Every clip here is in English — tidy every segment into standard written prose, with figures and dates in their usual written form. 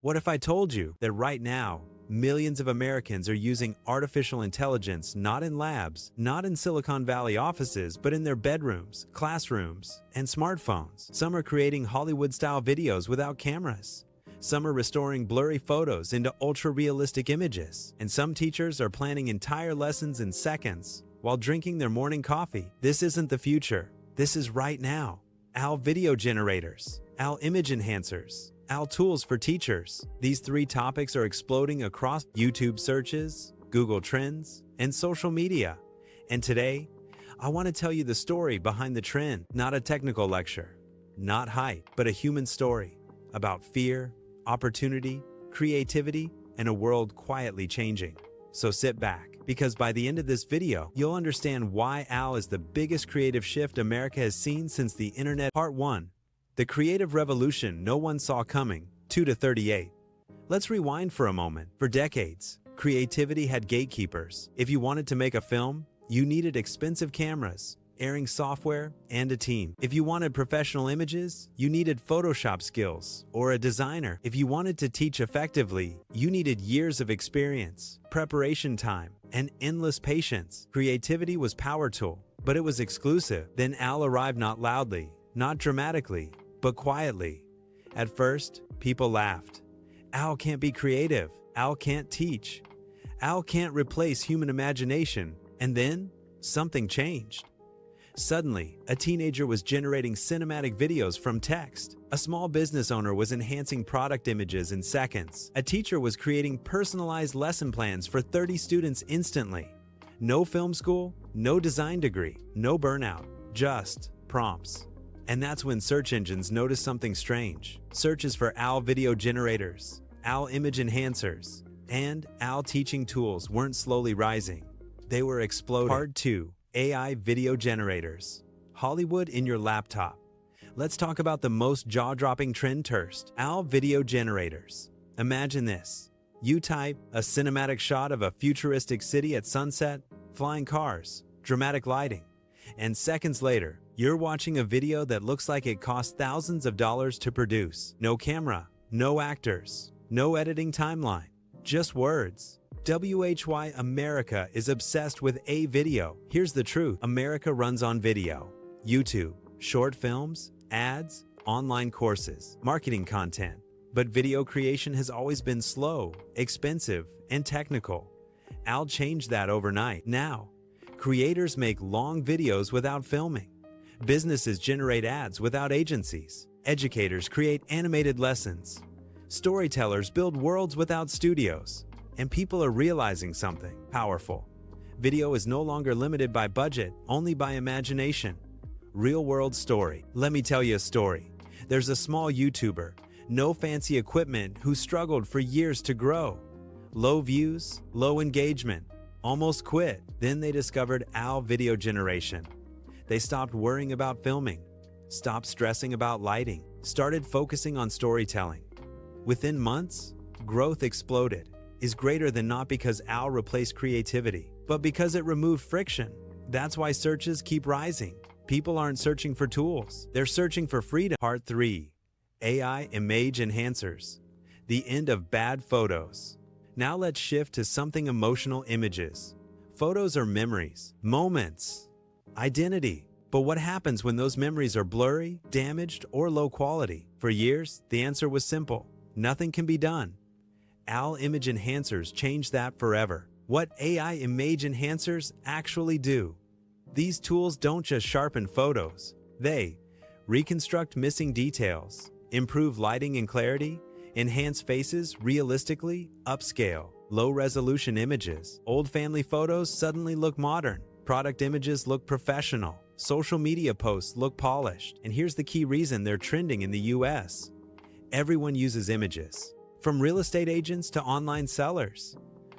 What if I told you that right now, millions of Americans are using artificial intelligence not in labs, not in Silicon Valley offices, but in their bedrooms, classrooms, and smartphones? Some are creating Hollywood-style videos without cameras. Some are restoring blurry photos into ultra-realistic images. And some teachers are planning entire lessons in seconds while drinking their morning coffee. This isn't the future. This is right now. OWL video generators, OWL image enhancers, OWL tools for teachers. These three topics are exploding across YouTube searches, Google Trends, and social media. And today, I want to tell you the story behind the trend. Not a technical lecture, not hype, but a human story about fear, opportunity, creativity, and a world quietly changing. So sit back, because by the end of this video, you'll understand why OWL is the biggest creative shift America has seen since the internet. Part 1. The creative revolution no one saw coming, 2 to 38. Let's rewind for a moment. For decades, creativity had gatekeepers. If you wanted to make a film, you needed expensive cameras, airing software, and a team. If you wanted professional images, you needed Photoshop skills or a designer. If you wanted to teach effectively, you needed years of experience, preparation time, and endless patience. Creativity was power tool, but it was exclusive. Then OWL arrived, not loudly, not dramatically, but quietly. At first, people laughed. OWL can't be creative. OWL can't teach. OWL can't replace human imagination. And then, something changed. Suddenly, a teenager was generating cinematic videos from text. A small business owner was enhancing product images in seconds. A teacher was creating personalized lesson plans for 30 students instantly. No film school, no design degree, no burnout, just prompts. And that's when search engines noticed something strange. Searches for OWL video generators, OWL image enhancers, and OWL teaching tools weren't slowly rising. They were exploding. Part 2. AI video generators. Hollywood in your laptop. Let's talk about the most jaw-dropping trend first. OWL video generators. Imagine this. You type a cinematic shot of a futuristic city at sunset, flying cars, dramatic lighting, and seconds later, you're watching a video that looks like it cost thousands of dollars to produce. No camera, no actors, no editing timeline, just words. WHY America is obsessed with a video. Here's the truth. America runs on video. YouTube, short films, ads, online courses, marketing content. But video creation has always been slow, expensive, and technical. OWL changed that overnight. Now, creators make long videos without filming. Businesses generate ads without agencies. Educators create animated lessons. Storytellers build worlds without studios. And people are realizing something powerful. Video is no longer limited by budget, only by imagination. Real-world story. Let me tell you a story. There's a small YouTuber, no fancy equipment, who struggled for years to grow. Low views, low engagement, almost quit. Then they discovered OWL video generation. They stopped worrying about filming, stopped stressing about lighting, started focusing on storytelling. Within months, growth exploded. Is greater than, not because OWL replaced creativity, but because it removed friction. That's why searches keep rising. People aren't searching for tools, they're searching for freedom. Part 3. AI image enhancers. The end of bad photos. Now let's shift to something emotional. Images. Photos are memories, moments, identity. But what happens when those memories are blurry, damaged, or low quality? For years, the answer was simple. Nothing can be done. OWL image enhancers changed that forever. What AI image enhancers actually do? These tools don't just sharpen photos. They reconstruct missing details, improve lighting and clarity, enhance faces realistically, upscale low-resolution images. Old family photos suddenly look modern. Product images look professional. Social media posts look polished. And here's the key reason they're trending in the US. Everyone uses images. From real estate agents to online sellers.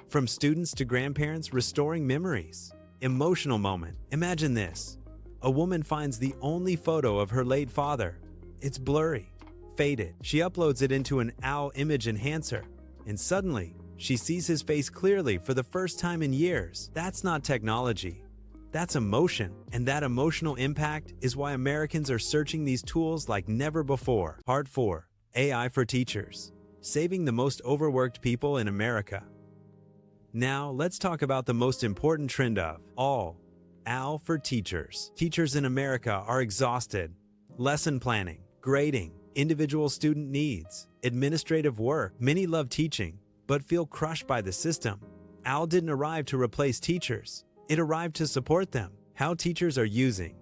From students to grandparents, restoring memories. Emotional moment. Imagine this. A woman finds the only photo of her late father. It's blurry, faded. She uploads it into an OWL image enhancer, and suddenly, she sees his face clearly for the first time in years. That's not technology. That's emotion. And that emotional impact is why Americans are searching these tools like never before. Part 4. AI for teachers. saving the most overworked people in America. Now, let's talk about the most important trend of all, AL for teachers. Teachers in America are exhausted. Lesson planning, grading, individual student needs, administrative work. Many love teaching, but feel crushed by the system. AL didn't arrive to replace teachers. It arrived to support them. How teachers are using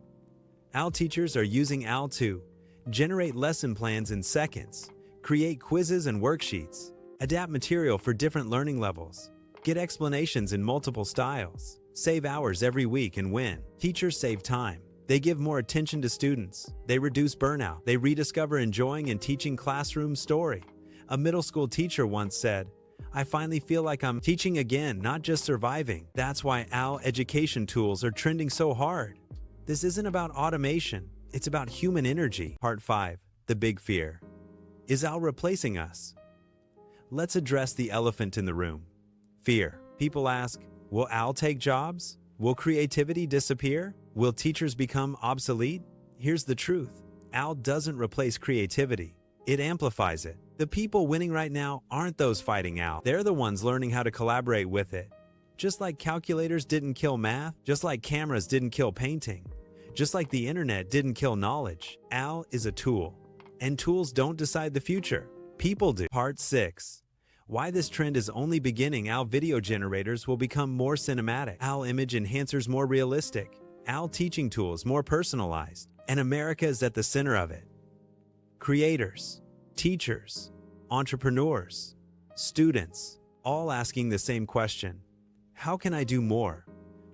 AL teachers are using AL to generate lesson plans in seconds, create quizzes and worksheets, adapt material for different learning levels, get explanations in multiple styles, save hours every week and win. Teachers save time. They give more attention to students. They reduce burnout. They rediscover enjoying and teaching classroom story. A middle school teacher once said, "I finally feel like I'm teaching again, not just surviving." That's why AL education tools are trending so hard. This isn't about automation. It's about human energy. Part 5. The Big Fear. Is AL replacing us? Let's address the elephant in the room. Fear. People ask, will AL take jobs? Will creativity disappear? Will teachers become obsolete? Here's the truth. AL doesn't replace creativity. It amplifies it. The people winning right now aren't those fighting AL. They're the ones learning how to collaborate with it. Just like calculators didn't kill math, just like cameras didn't kill painting, just like the internet didn't kill knowledge, AL is a tool. And tools don't decide the future. People do. Part 6. Why this trend is only beginning. AL video generators will become more cinematic. AL image enhancers more realistic. AL teaching tools more personalized. And America is at the center of it. Creators, teachers, entrepreneurs, students, all asking the same question. How can I do more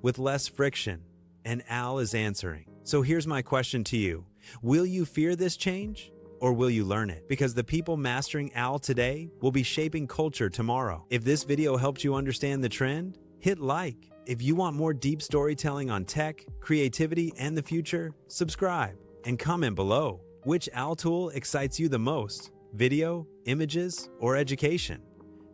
with less friction? And AL is answering. So here's my question to you. Will you fear this change? Or will you learn it? Because the people mastering AL today will be shaping culture tomorrow. If this video helped you understand the trend, hit like. If you want more deep storytelling on tech, creativity, and the future, subscribe and comment below. Which AL tool excites you the most? Video, images, or education?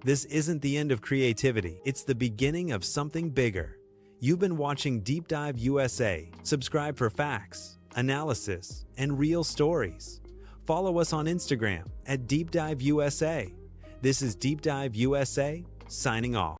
This isn't the end of creativity. It's the beginning of something bigger. You've been watching Deep Dive USA. Subscribe for facts, analysis, and real stories. Follow us on Instagram at Deep Dive USA. This is Deep Dive USA, signing off.